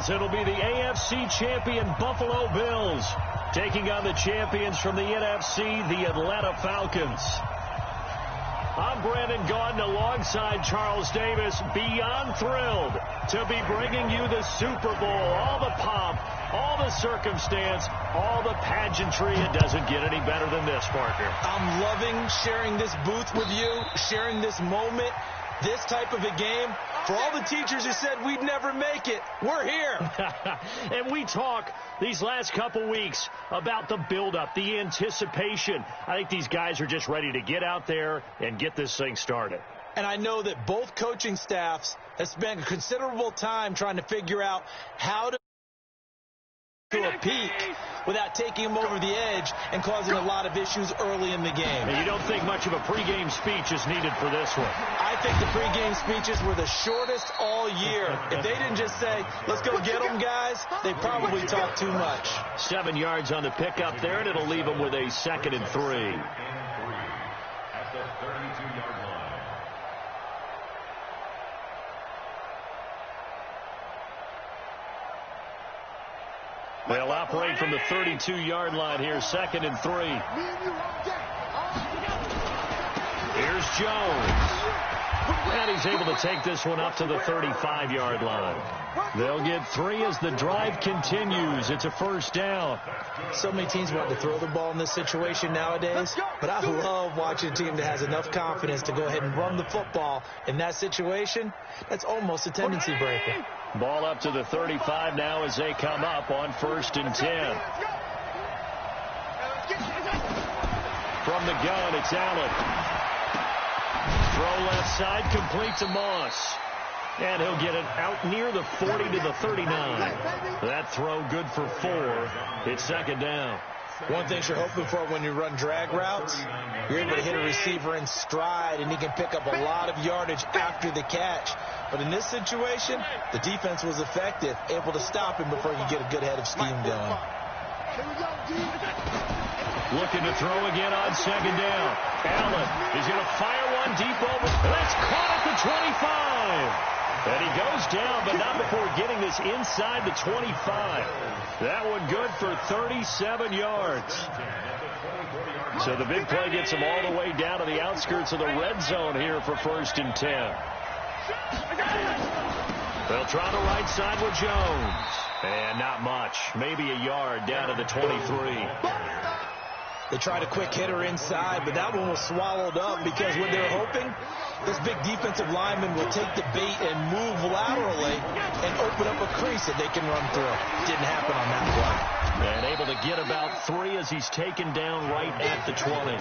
as it'll be the AFC champion Buffalo Bills taking on the champions from the NFC, the Atlanta Falcons. I'm Brandon Gaudin alongside Charles Davis, beyond thrilled to be bringing you the Super Bowl. All the pomp, all the circumstance, all the pageantry. It doesn't get any better than this, partner. I'm loving sharing this booth with you, sharing this moment, this type of a game. For all the teachers who said we'd never make it, we're here. And we talk these last couple weeks about the buildup, the anticipation. I think these guys are just ready to get out there and get this thing started. And I know that both coaching staffs have spent considerable time trying to figure out how to a peak without taking them over the edge and causing a lot of issues early in the game. And you don't think much of a pregame speech is needed for this one? I think the pregame speeches were the shortest all year. If they didn't just say, let's go get them, guys, they probably talked too much. 7 yards on the pickup there, and it'll leave them with a 2nd and 3. At the 32-yard line. They'll operate from the 32-yard line here, 2nd and 3. Here's Jones. And he's able to take this one up to the 35-yard line. They'll get 3 as the drive continues. It's a 1st down. So many teams want to throw the ball in this situation nowadays, but I love watching a team that has enough confidence to go ahead and run the football in that situation. That's almost a tendency breaker. Ball up to the 35 now as they come up on 1st and 10. From the gun, it's Allen. Throw left side, complete to Moss. And he'll get it out near the 40 to the 39. That throw good for 4. It's 2nd down. One thing you're hoping for when you run drag routes, you're able to hit a receiver in stride, and he can pick up a lot of yardage after the catch. But in this situation, the defense was effective, able to stop him before he could get a good head of steam going. Looking to throw again on 2nd down. Allen is going to fire one deep over. That's caught at the 25. And he goes down, but not before getting this inside the 25. That one good for 37 yards. So the big play gets him all the way down to the outskirts of the red zone here for 1st and 10. They'll try the right side with Jones. And not much. Maybe a yard down to the 23. They tried a quick hitter inside, but that one was swallowed up because what they're hoping, this big defensive lineman will take the bait and move laterally and open up a crease that they can run through. Didn't happen on that play. And able to get about 3 as he's taken down right at the 20.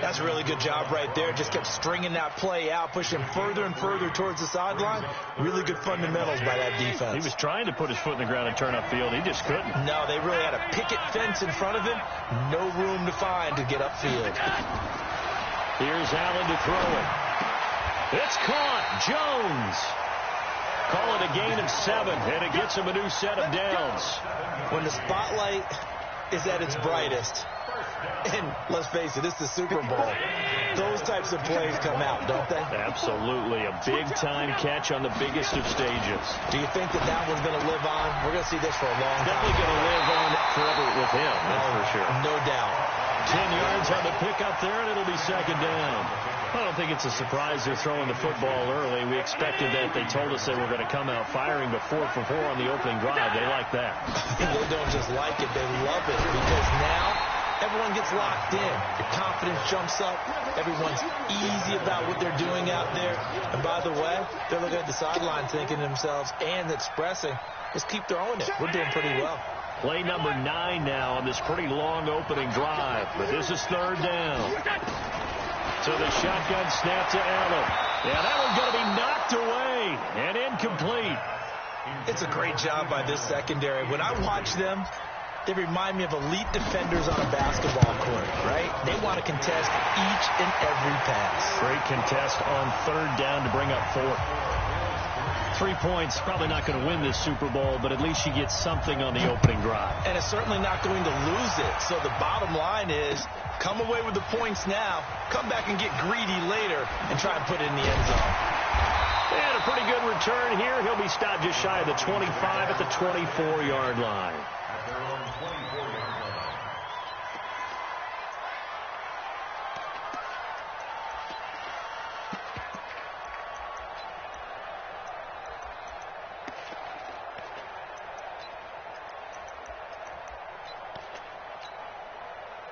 That's a really good job right there. Just kept stringing that play out, pushing further and further towards the sideline. Really good fundamentals by that defense. He was trying to put his foot in the ground and turn upfield. He just couldn't. No, they really had a picket fence in front of him. No room to find to get upfield. Here's Allen to throw it. It's caught. Jones. Call it a gain of 7, and it gets him a new set of downs. When the spotlight is at its brightest, and let's face it, it's the Super Bowl, those types of plays come out, don't they? Absolutely. A big-time catch on the biggest of stages. Do you think that that one's going to live on? We're going to see this for a long time. Definitely going to live on forever with him, that's for sure. No doubt. 10 yards on the pickup there, and it'll be 2nd down. I don't think it's a surprise they're throwing the football early. We expected that. They told us they were going to come out firing, but 4 for 4 on the opening drive. They like that. They don't just like it. They love it because now everyone gets locked in. Your confidence jumps up. Everyone's easy about what they're doing out there. And by the way, they're looking at the sideline thinking to themselves and expressing, just keep throwing it. We're doing pretty well. Play number 9 now on this pretty long opening drive. But this is 3rd down. So the shotgun snap to Allen. Yeah, that one's going to be knocked away and incomplete. It's a great job by this secondary. When I watch them, they remind me of elite defenders on a basketball court, right? They want to contest each and every pass. Great contest on 3rd down to bring up 4th. 3 points, probably not going to win this Super Bowl, but at least you get something on the opening drive. And it's certainly not going to lose it. So the bottom line is, come away with the points now, come back and get greedy later, and try and put it in the end zone. And a pretty good return here. He'll be stopped just shy of the 25 at the 24-yard line. At their own 24-yard line.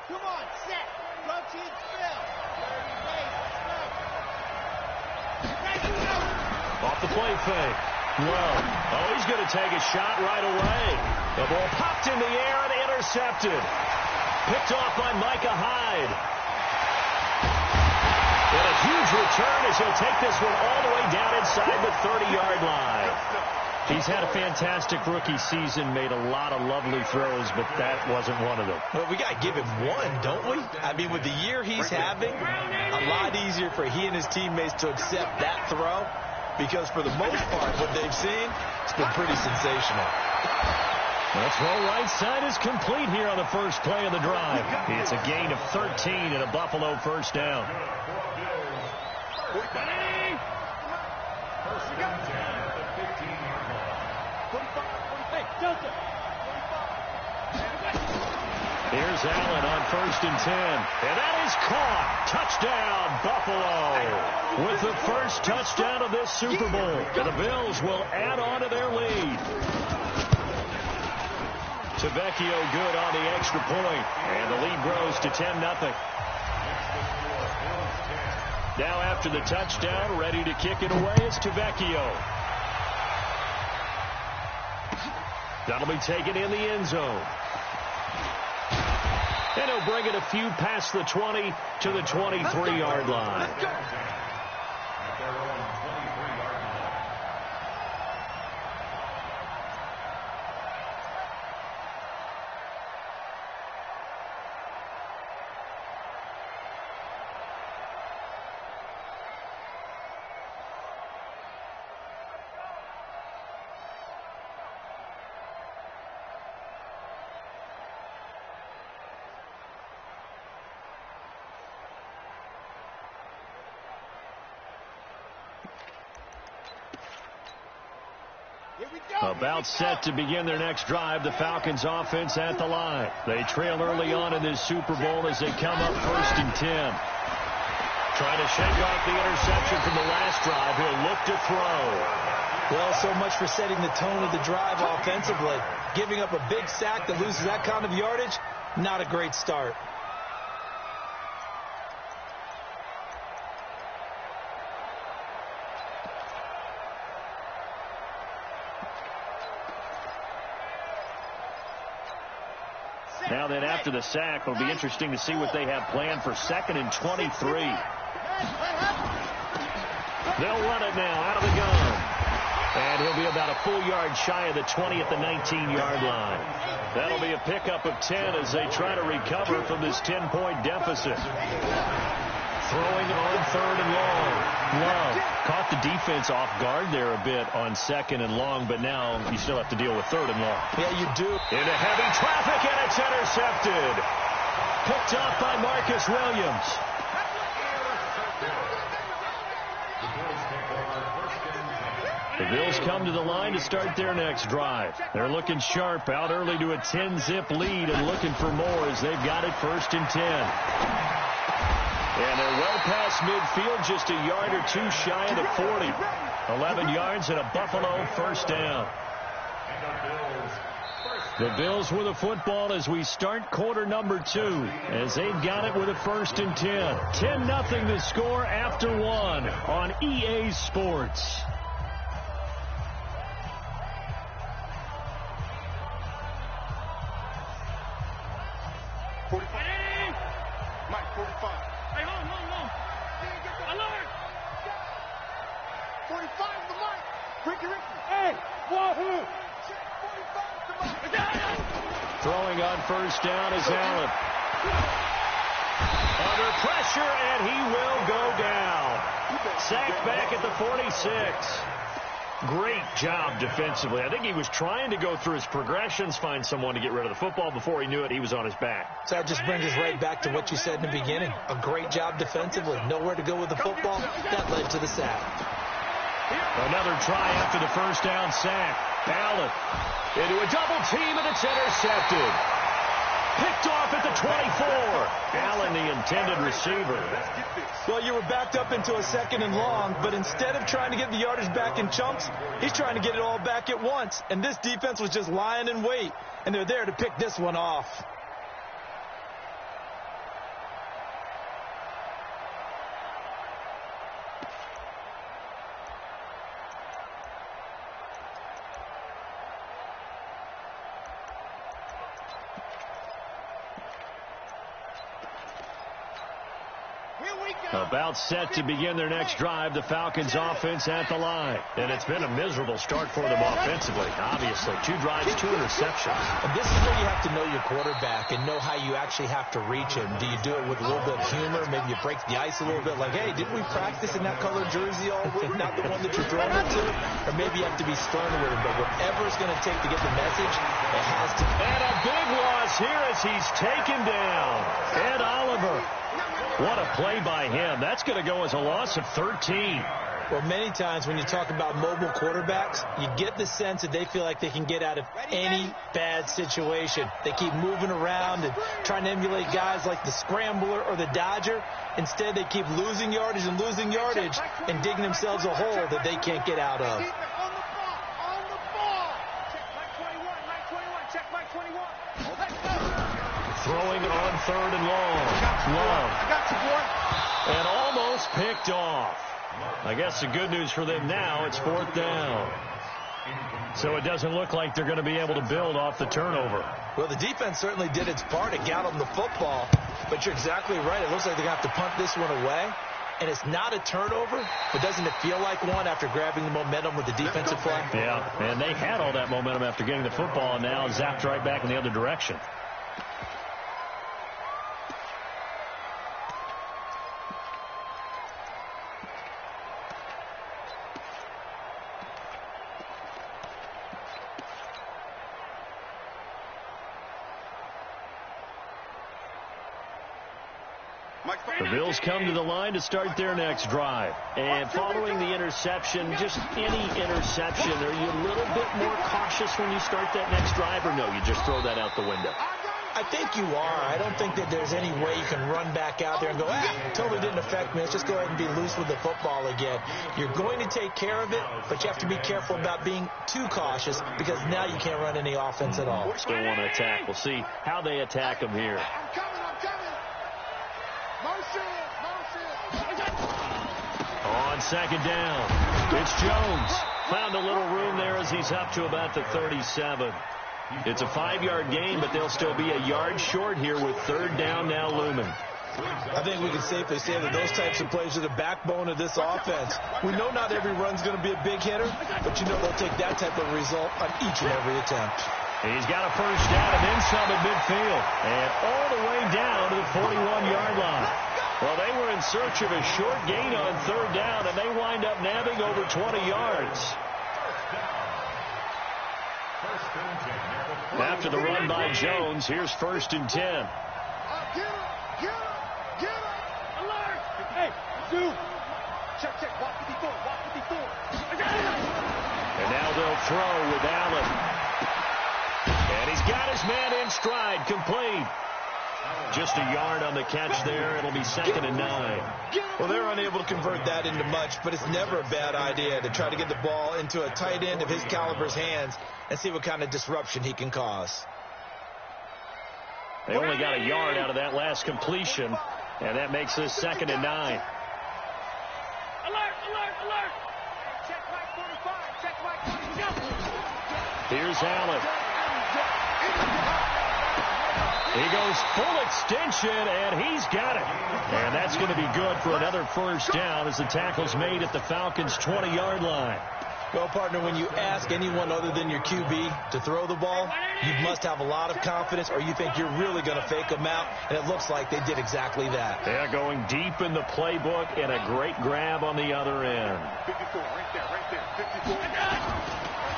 Come on, set. Rotate, fill. Off the play fake. Low. Oh, he's going to take a shot right away. The ball popped in the air and intercepted. Picked off by Micah Hyde. And a huge return as he'll take this one all the way down inside the 30-yard line. He's had a fantastic rookie season, made a lot of lovely throws, but that wasn't one of them. Well, we got to give him one, don't we? I mean, with the year he's having, a lot easier for he and his teammates to accept that throw, because for the most part, what they've seen, it's been pretty sensational. That throw right side is complete here on the first play of the drive. It's a gain of 13 and a Buffalo first down. Here's Allen on 1st and 10. And that is caught. Touchdown, Buffalo. With the first touchdown of this Super Bowl. And the Bills will add on to their lead. Tavecchio good on the extra point. And the lead grows to 10-0. Now after the touchdown, ready to kick it away is Tavecchio. That'll be taken in the end zone. And he'll bring it a few past the 20 to the 23-yard line. About set to begin their next drive, the Falcons offense at the line. They trail early on in this Super Bowl as they come up 1st and 10. Trying to shake off the interception from the last drive. He'll look to throw. Well, so much for setting the tone of the drive offensively. Giving up a big sack that loses that kind of yardage, not a great start. Now then, after the sack, it'll be interesting to see what they have planned for 2nd and 23. They'll run it now out of the gun. And he'll be about a full yard shy of the 20 at the 19-yard line. That'll be a pickup of 10 as they try to recover from this 10-point deficit. Throwing on 3rd and long. Love caught the defense off guard there a bit on 2nd and long, but now you still have to deal with 3rd and long. Yeah, you do. Into heavy traffic, and it's intercepted. Picked off by Marcus Williams. The Bills come to the line to start their next drive. They're looking sharp, out early to a 10-zip lead and looking for more as they've got it 1st and 10. And they're well past midfield, just a yard or two shy of the 40. 11 yards and a Buffalo first down. The Bills with a football as we start quarter number 2, as they've got it with a 1st and 10. 10-0 the score after 1 on EA Sports. Mike, 45. Hey, hold. Alert! 45 the mic. Ricky. Hey, wahoo! 45 the mic. Throwing on first down is Allen. Under pressure, and he will go down. Sacked back at the 46. Great job defensively. I think he was trying to go through his progressions, find someone to get rid of the football. Before he knew it, he was on his back. So that just brings us right back to what you said in the beginning. A great job defensively. Nowhere to go with the football. That led to the sack. Another try after the first down sack. Allen into a double team, and it's intercepted. Picked off at the 24. Allen, the intended receiver. Well, you were backed up into a 2nd and long, but instead of trying to get the yardage back in chunks, he's trying to get it all back at once. And this defense was just lying in wait, and they're there to pick this one off. About set to begin their next drive, the Falcons offense at the line. And it's been a miserable start for them offensively. Obviously, 2 drives, 2 interceptions. And this is where you have to know your quarterback and know how you actually have to reach him. Do you do it with a little bit of humor? Maybe you break the ice a little bit like, hey, didn't we practice in that colored jersey all week? Not the one that you're throwing it to? Or maybe you have to be stern with him. But whatever it's going to take to get the message, it has to. And a big loss here as he's taken down. Ed Oliver. What a play by him. That's going to go as a loss of 13. Well, many times when you talk about mobile quarterbacks, you get the sense that they feel like they can get out of any bad situation. They keep moving around and trying to emulate guys like the Scrambler or the Dodger. Instead, they keep losing yardage and digging themselves a hole that they can't get out of. Throwing on 3rd and long. Love. And almost picked off. I guess the good news for them now, it's 4th down. So it doesn't look like they're going to be able to build off the turnover. Well, the defense certainly did its part to get them the football. But you're exactly right. It looks like they're going to have to punt this one away. And it's not a turnover, but doesn't it feel like one after grabbing the momentum with the defensive play? Yeah, and they had all that momentum after getting the football, and now zapped right back in the other direction. The Bills come to the line to start their next drive. And following the interception, just any interception, are you a little bit more cautious when you start that next drive, or no, you just throw that out the window? I think you are. I don't think that there's any way you can run back out there and go, totally didn't affect me. Let's just go ahead and be loose with the football again. You're going to take care of it, but you have to be careful about being too cautious because now you can't run any offense at all. Still want to attack. We'll see how they attack them here. On 2nd down, it's Jones. Found a little room there as he's up to about the 37. It's a 5-yard gain, but they'll still be a yard short here with 3rd down now looming. I think we can safely say that those types of plays are the backbone of this offense. We know not every run's going to be a big hitter, but you know they'll take that type of result on each and every attempt. He's got a first down and then some at midfield. And all the way down to the 41-yard line. Well, they were in search of a short gain on 3rd down, and they wind up nabbing over 20 yards. After the run by Jones, here's 1st and 10. Alert! Hey, Sue! Check, walk 54, walk 54. And now they'll throw with Allen. And he's got his man in stride, complete. Just a yard on the catch there. It'll be 2nd and 9. Well, they're unable to convert that into much, but it's never a bad idea to try to get the ball into a tight end of his caliber's hands and see what kind of disruption he can cause. They only got a yard out of that last completion, and that makes this 2nd and 9. Alert, alert, alert! Check right 45, check right 45. Here's Allen. He goes full extension, and he's got it. And that's going to be good for another first down as the tackle's made at the Falcons' 20-yard line. Well, partner, when you ask anyone other than your QB to throw the ball, you must have a lot of confidence or you think you're really going to fake them out, and it looks like they did exactly that. They're going deep in the playbook and a great grab on the other end. 54, right there, 54.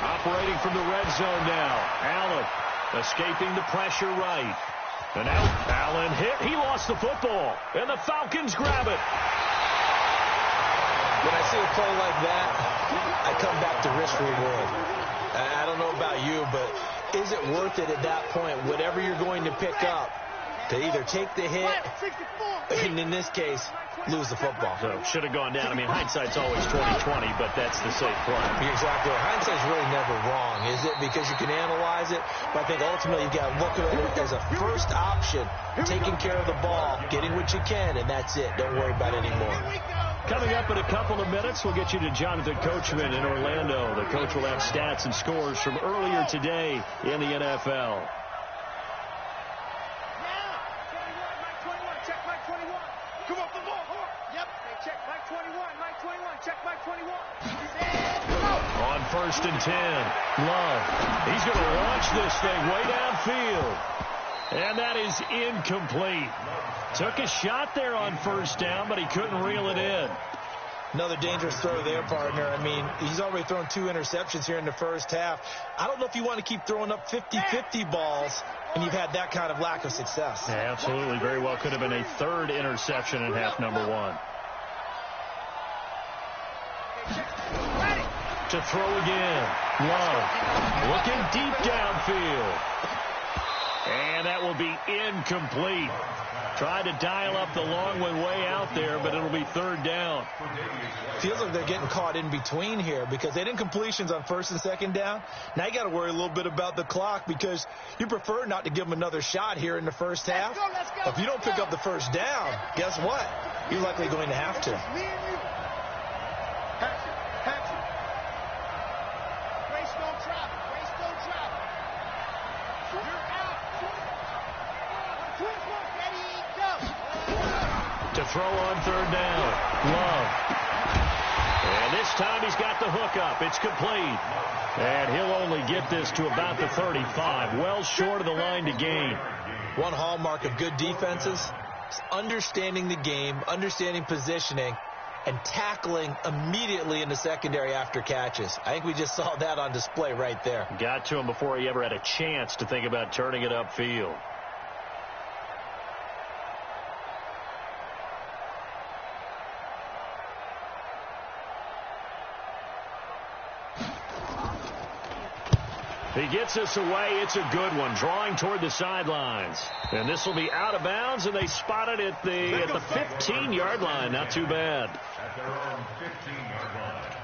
Operating from the red zone now. Allen escaping the pressure right. And out. Allen hit. He lost the football. And the Falcons grab it. When I see a play like that, I come back to risk reward. I don't know about you, but is it worth it at that point, whatever you're going to pick up, to either take the hit, and in this case, lose the football? So should have gone down. I mean, hindsight's always 20/20, but that's the safe play. You're exactly right. Hindsight's really never wrong, is it? Because you can analyze it, but I think ultimately you've got to look at it as a first option, taking care of the ball, getting what you can, and that's it. Don't worry about it anymore. Coming up in a couple of minutes, we'll get you to Jonathan Coachman in Orlando. The coach will have stats and scores from earlier today in the NFL. On 1st and 10, Love. He's going to launch this thing way downfield. And that is incomplete. Took a shot there on 1st down, but he couldn't reel it in. Another dangerous throw there, partner. I mean, he's already thrown 2 interceptions here in the first half. I don't know if you want to keep throwing up 50-50 balls and you've had that kind of lack of success. Yeah, absolutely. Very well could have been a 3rd interception in half number 1. To throw again. Love looking deep downfield. And that will be incomplete. Tried to dial up the long one way out there, but it'll be 3rd down. Feels like they're getting caught in between here because they didn't completions on 1st and 2nd down. Now you got to worry a little bit about the clock because you prefer not to give them another shot here in the first half. Let's go. If you don't pick up the 1st down, guess what? You're likely going to have to. To throw on 3rd down. Love. And this time he's got the hook up. It's complete. And he'll only get this to about the 35. Well short of the line to gain. One hallmark of good defenses is understanding the game, understanding positioning, and tackling immediately in the secondary after catches. I think we just saw that on display right there. Got to him before he ever had a chance to think about turning it upfield. He gets us away. It's a good one. Drawing toward the sidelines. And this will be out of bounds, and they spotted it at the 15-yard line. Not too bad. At their own 15-yard line.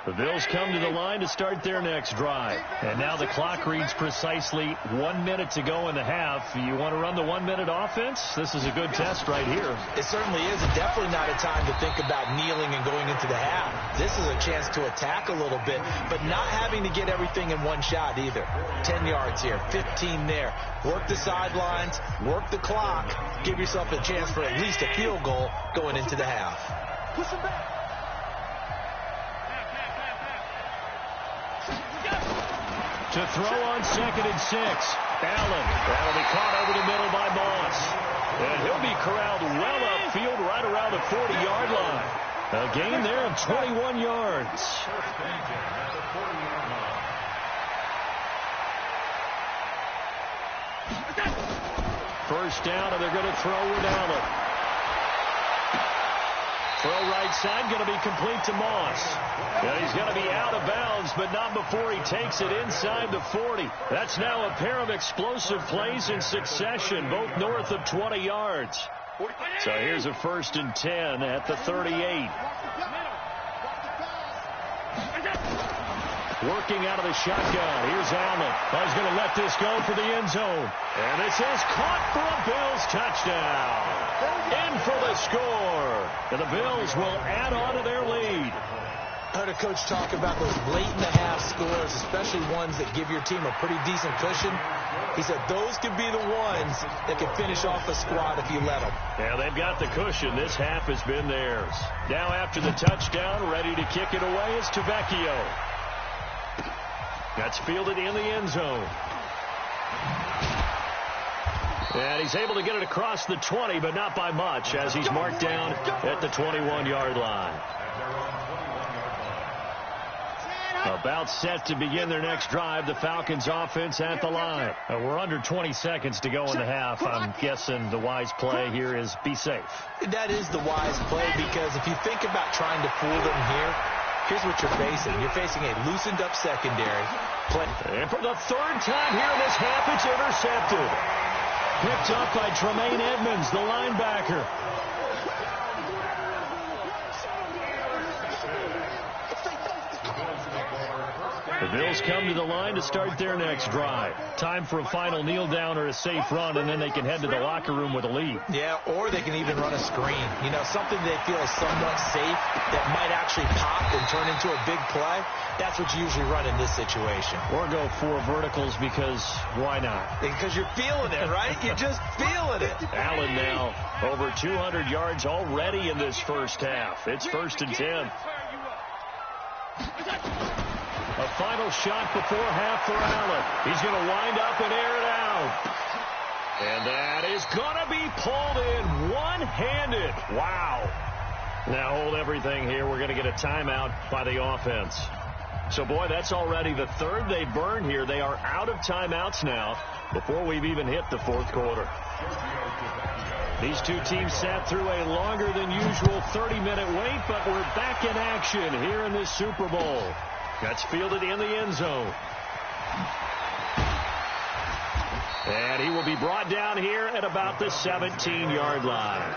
The Bills come to the line to start their next drive. And now the clock reads precisely 1 minute to go in the half. You want to run the 1 minute offense? This is a good test right here. It certainly is. Definitely not a time to think about kneeling and going into the half. This is a chance to attack a little bit, but not having to get everything in one shot either. 10 yards here, 15 there. Work the sidelines, work the clock, give yourself a chance for at least a field goal going into the half. Push him back. To throw on 2nd and 6. Allen. That'll be caught over the middle by Moss. And he'll be corralled well upfield right around the 40-yard line. A gain there of 21 yards. First down, and they're going to throw with Allen. Throw right side, going to be complete to Moss. And he's going to be out of bounds, but not before he takes it inside the 40. That's now a pair of explosive plays in succession, both north of 20 yards. So here's a 1st and 10 at the 38. Working out of the shotgun. Here's Allen. He's going to let this go for the end zone. And this is caught for a Bills touchdown. In for the score. And the Bills will add on to their lead. I heard a coach talk about those late-in-the-half scores, especially ones that give your team a pretty decent cushion. He said those could be the ones that can finish off a squad if you let them. Yeah, they've got the cushion. This half has been theirs. Now after the touchdown, ready to kick it away is Tavecchio. That's fielded in the end zone. And he's able to get it across the 20, but not by much, as he's marked down at the 21-yard line. About set to begin their next drive, the Falcons offense at the line. We're under 20 seconds to go in the half. I'm guessing the wise play here is be safe. That is the wise play, because if you think about trying to fool them here, here's what you're facing. You're facing a loosened up secondary. And for the third time here in this half, it's intercepted. Picked up by Tremaine Edmonds, the linebacker. The Bills come to the line to start their next drive. Time for a final kneel down or a safe run, and then they can head to the locker room with a lead. Yeah, or they can even run a screen. You know, something they feel is somewhat safe that might actually pop and turn into a big play. That's what you usually run in this situation. Or go for verticals, because why not? Because you're feeling it, right? You're just feeling it. Allen now over 200 yards already in this first half. It's 1st and 10. A final shot before half for Allen. He's going to wind up and air it out. And that is going to be pulled in one-handed. Wow. Now hold everything here. We're going to get a timeout by the offense. So, boy, that's already the third they burned here. They are out of timeouts now before we've even hit the fourth quarter. These two teams sat through a longer than usual 30-minute wait, but we're back in action here in this Super Bowl. That's fielded in the end zone. And he will be brought down here at about the 17-yard line.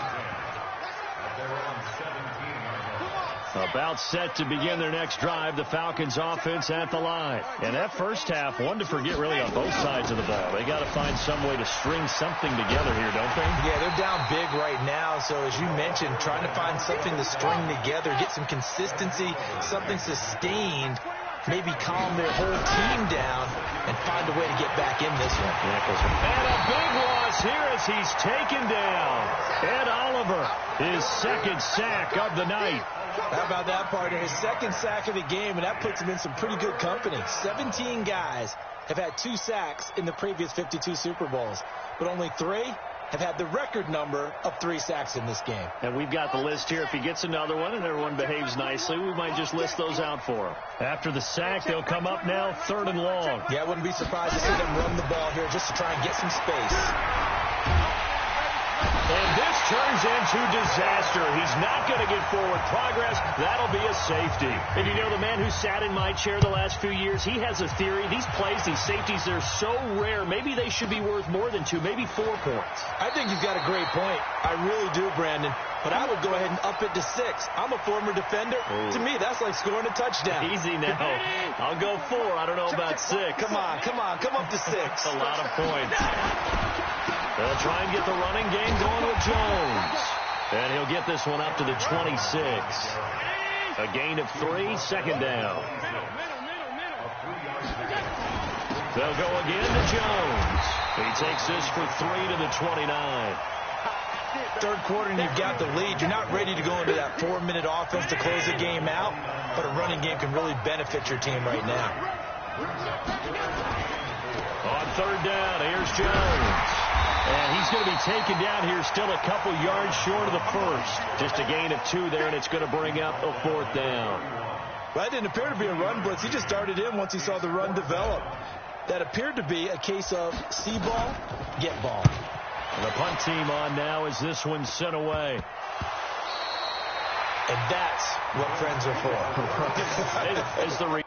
About set to begin their next drive, the Falcons offense at the line. And that first half, one to forget really on both sides of the ball. They got to find some way to string something together here, don't they? Yeah, they're down big right now. So as you mentioned, trying to find something to string together, get some consistency, something sustained, maybe calm their whole team down and find a way to get back in this one. And a big loss here as he's taken down. Ed Oliver, his second sack of the night. How about that, partner? His second sack of the game, and that puts him in some pretty good company. 17 guys have had 2 sacks in the previous 52 Super Bowls, but only 3 have had the record number of 3 sacks in this game. And we've got the list here. If he gets another one and everyone behaves nicely, we might just list those out for him. After the sack, they'll come up now 3rd and long. Yeah, I wouldn't be surprised to see them run the ball here just to try and get some space. And this turns into disaster. He's not going to get forward progress. That'll be a safety. And you know, the man who sat in my chair the last few years, he has a theory. These plays, these safeties, they're so rare. Maybe they should be worth more than 2, maybe 4 points. I think you've got a great point. I really do, Brandon. But I would go ahead and up it to 6. I'm a former defender. Ooh. To me, that's like scoring a touchdown. Easy now. I'll go 4. I don't know about 6. Come on. Come up to 6. That's a lot of points. They'll try and get the running game going with Jones. And he'll get this one up to the 26. A gain of 3, 2nd down. They'll go again to Jones. He takes this for 3 to the 29. Third quarter and you've got the lead. You're not ready to go into that 4-minute offense to close the game out, but a running game can really benefit your team right now. On 3rd down, here's Jones. And he's going to be taken down here still a couple yards short of the first. Just a gain of 2 there, and it's going to bring up a 4th down. Well, that didn't appear to be a run blitz. He just started in once he saw the run develop. That appeared to be a case of see ball, get ball. And the punt team on now as this one's sent away. And that's what friends are for. As the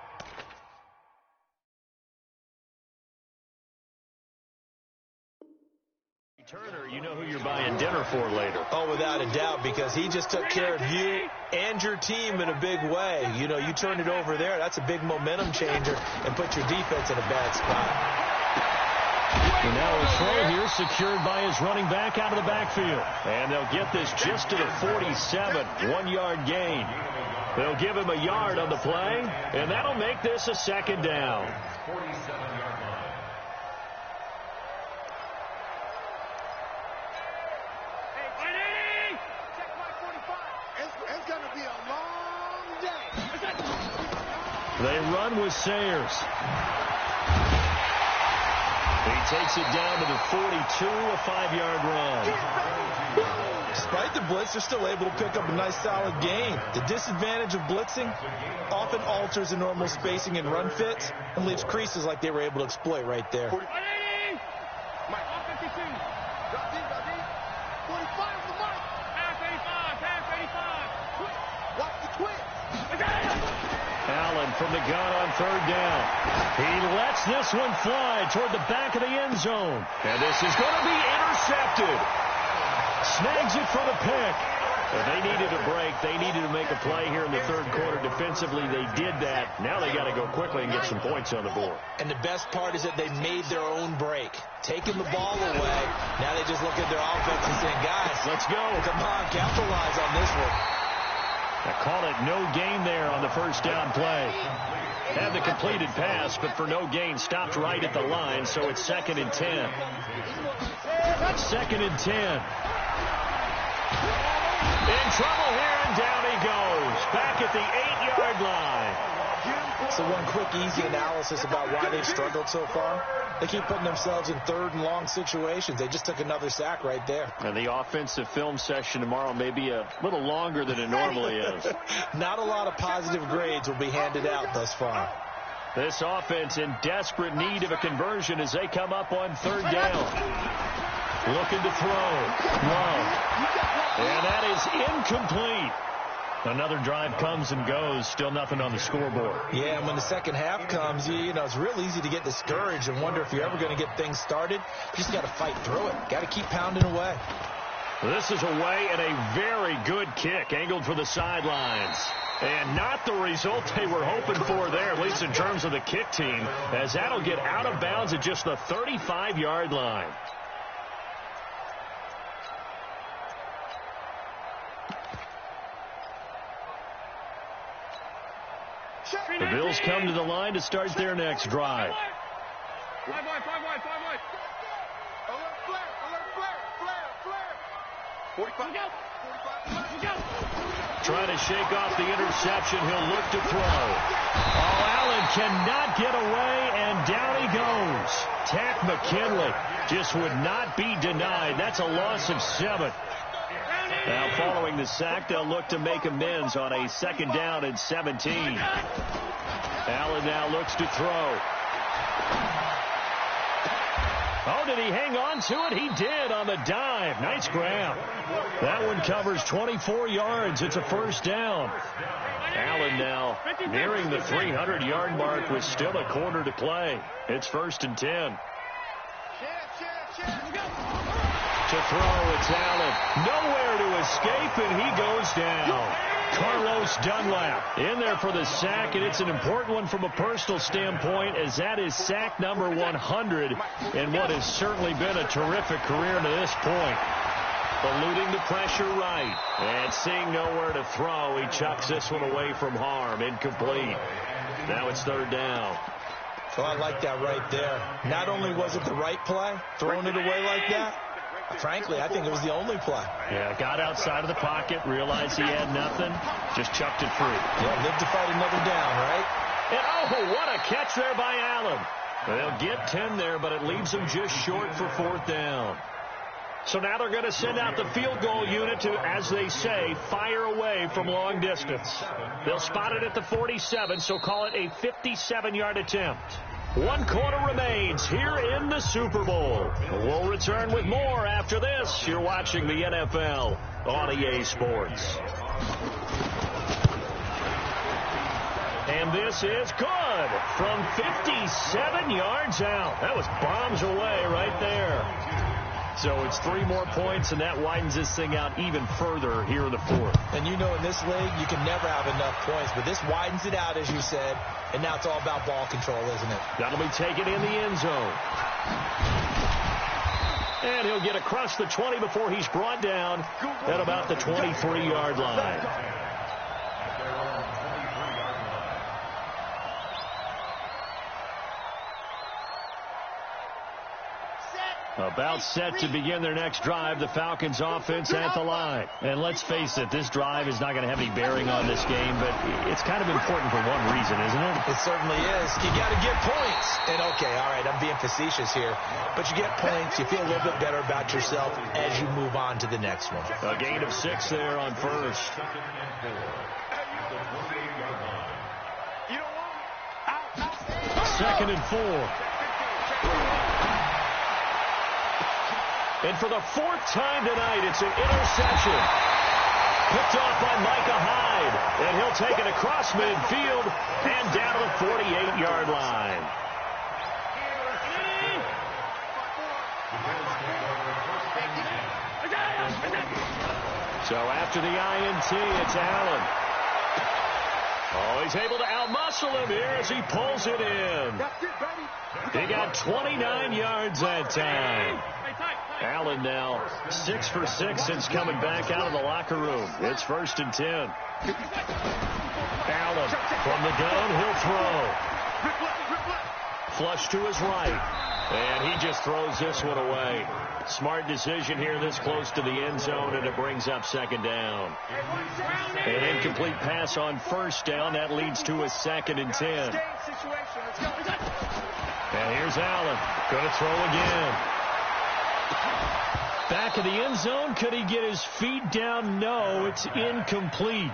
Turner, you know who you're buying dinner for later. Oh, without a doubt, because he just took care of you and your team in a big way. You know, you turn it over there, that's a big momentum changer and put your defense in a bad spot. And now a throw here secured by his running back out of the backfield. And they'll get this just to the 47, 1-yard gain. They'll give him a yard on the play, and that'll make this a 2nd down. 47-yard line. They run with Sayers. He takes it down to the 42, a 5-yard run. Despite the blitz, they're still able to pick up a nice solid gain. The disadvantage of blitzing often alters the normal spacing and run fits and leaves creases like they were able to exploit right there. 45 on the mark. Pass 85. Watch the twist. Allen from the gun on third down. He lets this one fly toward the back of the end zone. And this is going to be intercepted. Snags it for the pick. But they needed a break. They needed to make a play here in the third quarter. Defensively, they did that. Now they got to go quickly and get some points on the board. And the best part is that they made their own break. Taking the ball away. Now they just look at their offense and say, guys, let's go. Come on, capitalize on this one. I call it no gain there on the first down play. Had the completed pass, but for no gain, stopped right at the line, so it's 2nd and 10. 2nd and 10. In trouble here, and down he goes. Back at the 8-yard line. So one quick, easy analysis about why they've struggled so far. They keep putting themselves in 3rd and long situations. They just took another sack right there. And the offensive film session tomorrow may be a little longer than it normally is. Not a lot of positive grades will be handed out thus far. This offense in desperate need of a conversion as they come up on 3rd down. Looking to throw. Love. And that is incomplete. Another drive comes and goes. Still nothing on the scoreboard. Yeah, and when the second half comes, you know, it's real easy to get discouraged and wonder if you're ever going to get things started. You just got to fight through it. Got to keep pounding away. This is away and a very good kick angled for the sidelines. And not the result they were hoping for there, at least in terms of the kick team, as that'll get out of bounds at just the 35-yard line. The Bills come to the line to start their next drive. 5 wide. Alert flare. 45. Trying to shake off the interception. He'll look to throw. Oh, Allen cannot get away, and down he goes. Tack McKinley just would not be denied. That's a loss of 7. Now, following the sack, they'll look to make amends on a 2nd down and 17. Allen now looks to throw. Oh, did he hang on to it? He did on the dive. Nice grab. That one covers 24 yards. It's a 1st down. Allen now nearing the 300-yard mark with still a quarter to play. It's 1st and 10. To throw, it's Allen. Nowhere to escape, and he goes down. Carlos Dunlap in there for the sack, and it's an important one from a personal standpoint, as that is sack number 100 in what has certainly been a terrific career to this point. Eluding the pressure right, and seeing nowhere to throw, he chucks this one away from harm. Incomplete. Now it's 3rd down. So I like that right there. Not only was it the right play, throwing it away like that, frankly, I think it was the only play. Yeah, got outside of the pocket, realized he had nothing, just chucked it free. Yeah, live to fight another down, right? And oh, what a catch there by Allen. They'll get 10 there, but it leaves them just short for 4th down. So now they're going to send out the field goal unit to, as they say, fire away from long distance. They'll spot it at the 47, so call it a 57-yard attempt. 1 quarter remains here in the Super Bowl. We'll return with more after this. You're watching the NFL on EA Sports. And this is good from 57 yards out. That was bombs away right there. So it's 3 more points, and that widens this thing out even further here in the 4th. And you know, in this league, you can never have enough points, but this widens it out, as you said, and now it's all about ball control, isn't it? That'll be taken in the end zone. And he'll get across the 20 before he's brought down at about the 23-yard line. About set to begin their next drive, the Falcons offense at the line. And let's face it, this drive is not going to have any bearing on this game, but it's kind of important for one reason, isn't it? It certainly is. You got to get points. And okay, all right, I'm being facetious here, but you get points, you feel a little bit better about yourself as you move on to the next one. A gain of 6 there on first. Second and 4. And for the 4th time tonight, it's an interception. Picked off by Micah Hyde. And he'll take it across midfield and down to the 48-yard line. So after the INT, it's Allen. Oh, he's able to outmuscle him here as he pulls it in. He got 29 yards that time. Allen now 6 for 6 since coming back out of the locker room. It's 1st and 10. Allen from the gun, he'll throw. Flush to his right. And he just throws this one away. Smart decision here this close to the end zone, and it brings up 2nd down. An incomplete pass on 1st down. That leads to a 2nd and 10. And here's Allen. Going to throw again. Back of the end zone. Could he get his feet down? No, it's incomplete.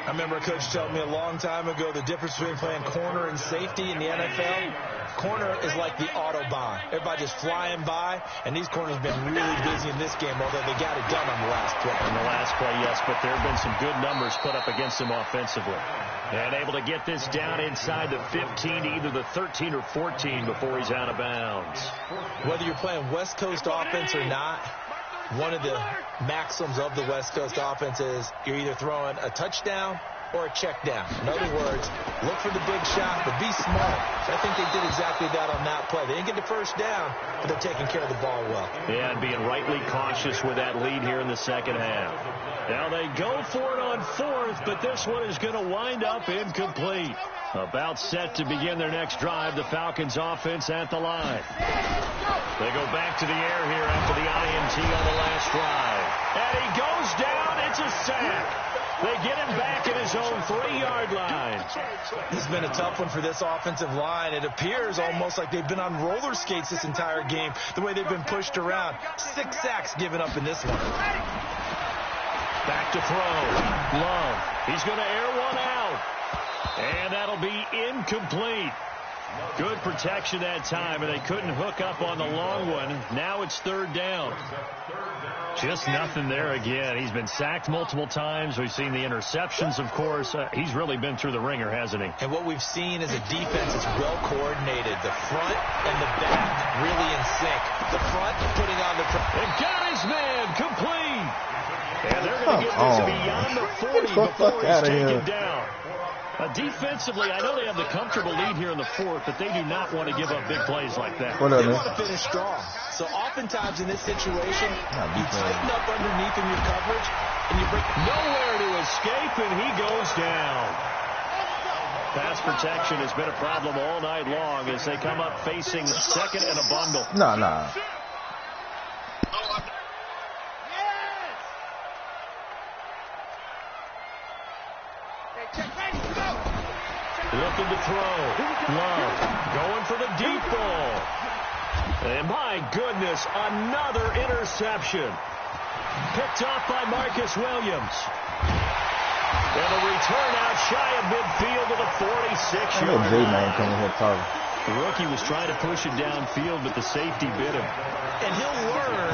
I remember a coach telling me a long time ago the difference between playing corner and safety in the NFL. Corner is like the Autobahn. Everybody just flying by, and these corners have been really busy in this game, although they got it done on the last play. On the last play, yes, but there have been some good numbers put up against him offensively. And able to get this down inside the 15, either the 13 or 14 before he's out of bounds. Whether you're playing West Coast offense or not, one of the maxims of the West Coast offense is you're either throwing a touchdown or a check down. In other words, look for the big shot, but be smart. I think they did exactly that on that play. They didn't get the first down, but they're taking care of the ball well. Yeah, and being rightly cautious with that lead here in the second half. Now they go for it on 4th, but this one is going to wind up incomplete. About set to begin their next drive, the Falcons offense at the line. They go back to the air here after the INT on the last drive. And he goes down. It's a sack. They get him back at his own 3-yard line. This has been a tough one for this offensive line. It appears almost like they've been on roller skates this entire game, the way they've been pushed around. 6 sacks given up in this one. Back to throw. Love. He's going to air one out. And that'll be incomplete. Good protection that time, and they couldn't hook up on the long one. Now it's 3rd down. Just nothing there again. He's been sacked multiple times. We've seen the interceptions, of course. He's really been through the ringer, hasn't he? And what we've seen is a defense that's well coordinated. The front and the back really in sync. The front putting on the... And got his man complete. And they're going to get this beyond the 40 before he's taken down. Defensively, I know they have the comfortable lead here in the 4th, but they do not want to give up big plays like that. They want to finish strong. So oftentimes in this situation, you tighten up underneath in your coverage, and you bring nowhere to escape, and he goes down. Pass protection has been a problem all night long as they come up facing 2nd and a bundle. No. Looking to throw. Love going for the deep ball. And my goodness, another interception. Picked off by Marcus Williams. And a return out shy of midfield to the 46-yard line. The rookie was trying to push it downfield, but the safety bit him. And he'll learn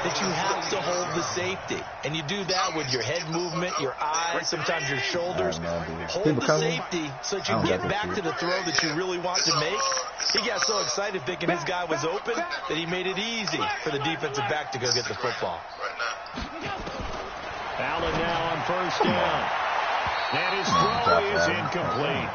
that you have to hold the safety. And you do that with your head movement, your eyes, sometimes your shoulders. Hold the safety so that you get back to the throw that you really want to make. He got so excited thinking his guy was open that he made it easy for the defensive back to go get the football. Allen now on 1st down. And his throw is incomplete.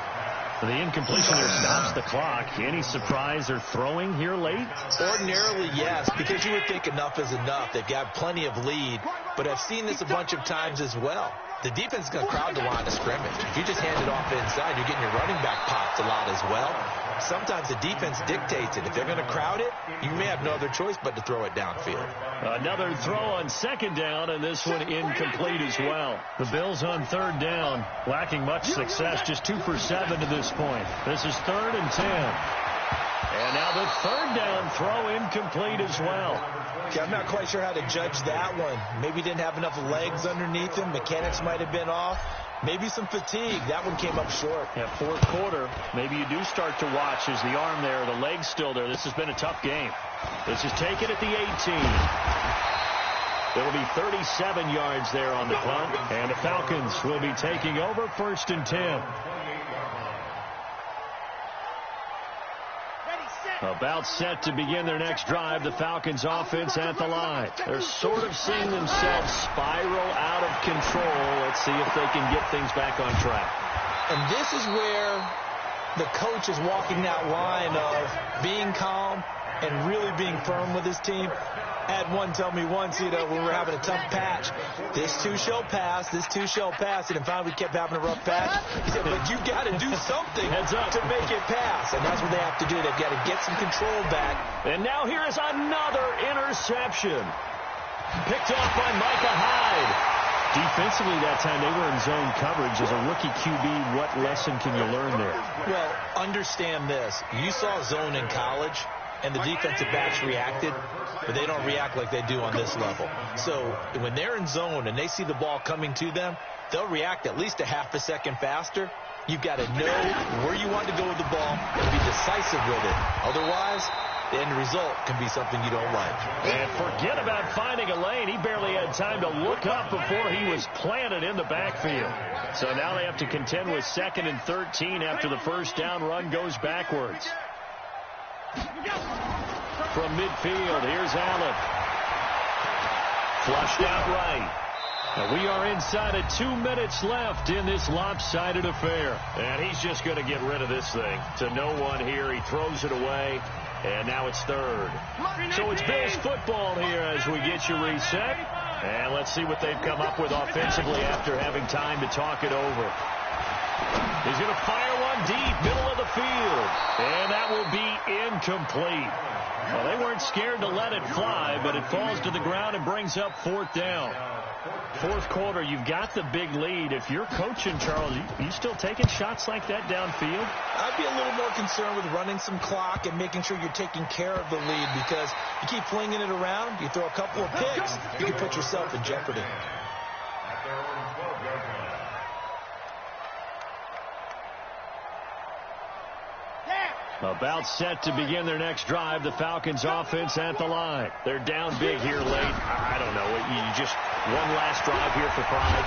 The incompletion there stops the clock. Any surprise they're throwing here late? Ordinarily, yes, because you would think enough is enough. They've got plenty of lead, but I've seen this a bunch of times as well. the defense is going to crowd the line of scrimmage. If you just hand it off inside, you're getting your running back popped a lot as well. Sometimes the defense dictates it. If they're going to crowd it, you may have no other choice but to throw it downfield. Another throw on second down, and this one incomplete as well. The Bills on third down, lacking much success, just 2 for 7 to this point. This is 3rd and 10. And now the third down throw incomplete as well. Okay, I'm not quite sure how to judge that one. Maybe didn't have enough legs underneath him. Mechanics might have been off. Maybe some fatigue. That one came up short. Yeah, fourth quarter, maybe you do start to watch. Is the arm there, the leg's still there? This has been a tough game. This is taken at the 18. There will be 37 yards there on the punt, and the Falcons will be taking over 1st and 10. About set to begin their next drive, the Falcons offense at the line. They're sort of seeing themselves spiral out of control. Let's see if they can get things back on track. And this is where the coach is walking that line of being calm and really being firm with his team. I had one tell me once, when we were having a tough patch, this too shall pass, this too shall pass. And finally we kept having a rough patch. He said, but you've got to do something to make it pass. And that's what they have to do. They've got to get some control back. And now here is another interception. Picked off by Micah Hyde. Defensively that time they were in zone coverage. As a rookie QB, what lesson can you learn there? Well, understand this. You saw zone in college, and the defensive backs reacted, but they don't react like they do on this level. So when they're in zone and they see the ball coming to them, they'll react at least a half a second faster. You've got to know where you want to go with the ball and be decisive with it. Otherwise, the end result can be something you don't like. And forget about finding a lane. He barely had time to look up before he was planted in the backfield. So now they have to contend with 2nd and 13 after the first down run goes backwards. From midfield, here's Allen. Flushed out right. Now we are inside of 2 minutes left in this lopsided affair. And he's just going to get rid of this thing. To no one here. He throws it away. And now it's 3rd. So it's Bills football here as we get you reset. And let's see what they've come up with offensively after having time to talk it over. He's going to fire one deep, middle of the field. And that will be incomplete. Well, they weren't scared to let it fly, but it falls to the ground and brings up 4th down. Fourth quarter, you've got the big lead. If you're coaching, Charles, you still taking shots like that downfield? I'd be a little more concerned with running some clock and making sure you're taking care of the lead, because you keep flinging it around, you throw a couple of picks, you can put yourself in jeopardy. About set to begin their next drive, the Falcons offense at the line. They're down big here late. I don't know. You just one last drive here for pride.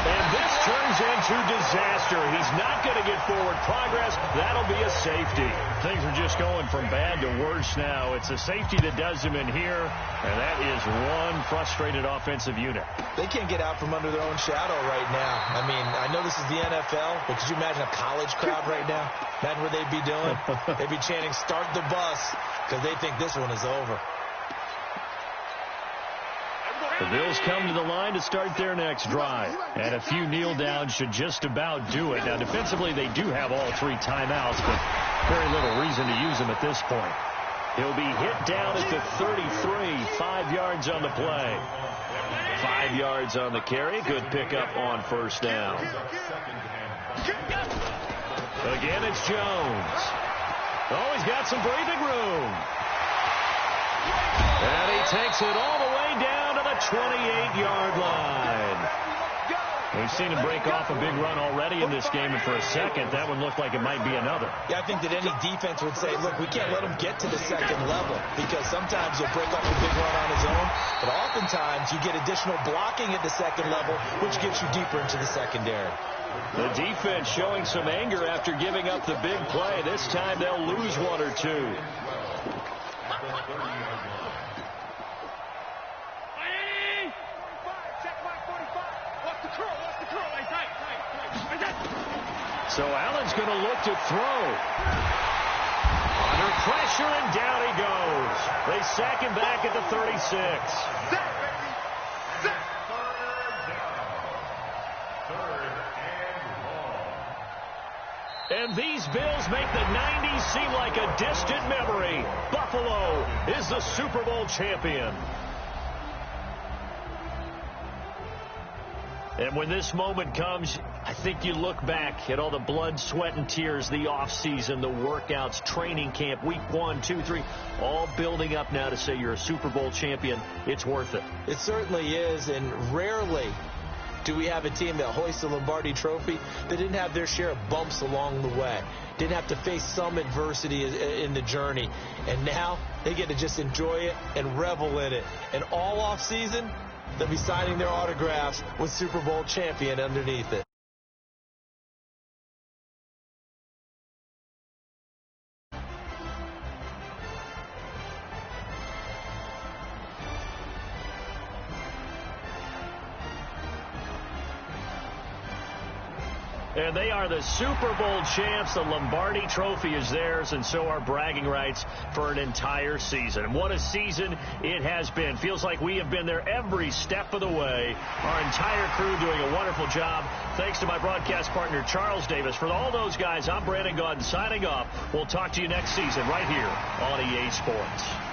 And this turns into disaster. He's not going to get forward progress. That'll be a safety. Things are just going from bad to worse now. It's a safety that does him in here, and that is one frustrated offensive unit. They can't get out from under their own shadow right now. I mean, I know this is the NFL, but could you imagine a college crowd right now? Imagine what they'd be doing. They'd be chanting, "Start the bus," because they think this one is over. The Bills come to the line to start their next drive. And a few kneel downs should just about do it. Now, defensively, they do have all 3 timeouts, but very little reason to use them at this point. He'll be hit down at the 33, 5 yards on the play. 5 yards on the carry. Good pickup on first down. Again, it's Jones. Oh, he's got some breathing room. And he takes it all the way down to the 28-yard line. We've seen him break off a big run already in this game, and for a second, that one looked like it might be another. Yeah, I think that any defense would say, look, we can't let him get to the second level, because sometimes he'll break off a big run on his own, but oftentimes you get additional blocking at the second level, which gets you deeper into the secondary. The defense showing some anger after giving up the big play. This time they'll lose 1 or 2. So Allen's going to look to throw. Under pressure, and down he goes. They sack him back at the 36. And these Bills make the 90s seem like a distant memory. Buffalo is the Super Bowl champion. And when this moment comes, I think you look back at all the blood, sweat, and tears, the offseason, the workouts, training camp, week 1, 2, 3, all building up now to say you're a Super Bowl champion. It's worth it. It certainly is, and rarely do we have a team that hoists the Lombardi Trophy that didn't have their share of bumps along the way, didn't have to face some adversity in the journey, and now they get to just enjoy it and revel in it. And all offseason, they'll be signing their autographs with Super Bowl champion underneath it. And they are the Super Bowl champs. The Lombardi Trophy is theirs, and so are bragging rights for an entire season. And what a season it has been. Feels like we have been there every step of the way. Our entire crew doing a wonderful job. Thanks to my broadcast partner, Charles Davis. For all those guys, I'm Brandon Gaudin signing off. We'll talk to you next season right here on EA Sports.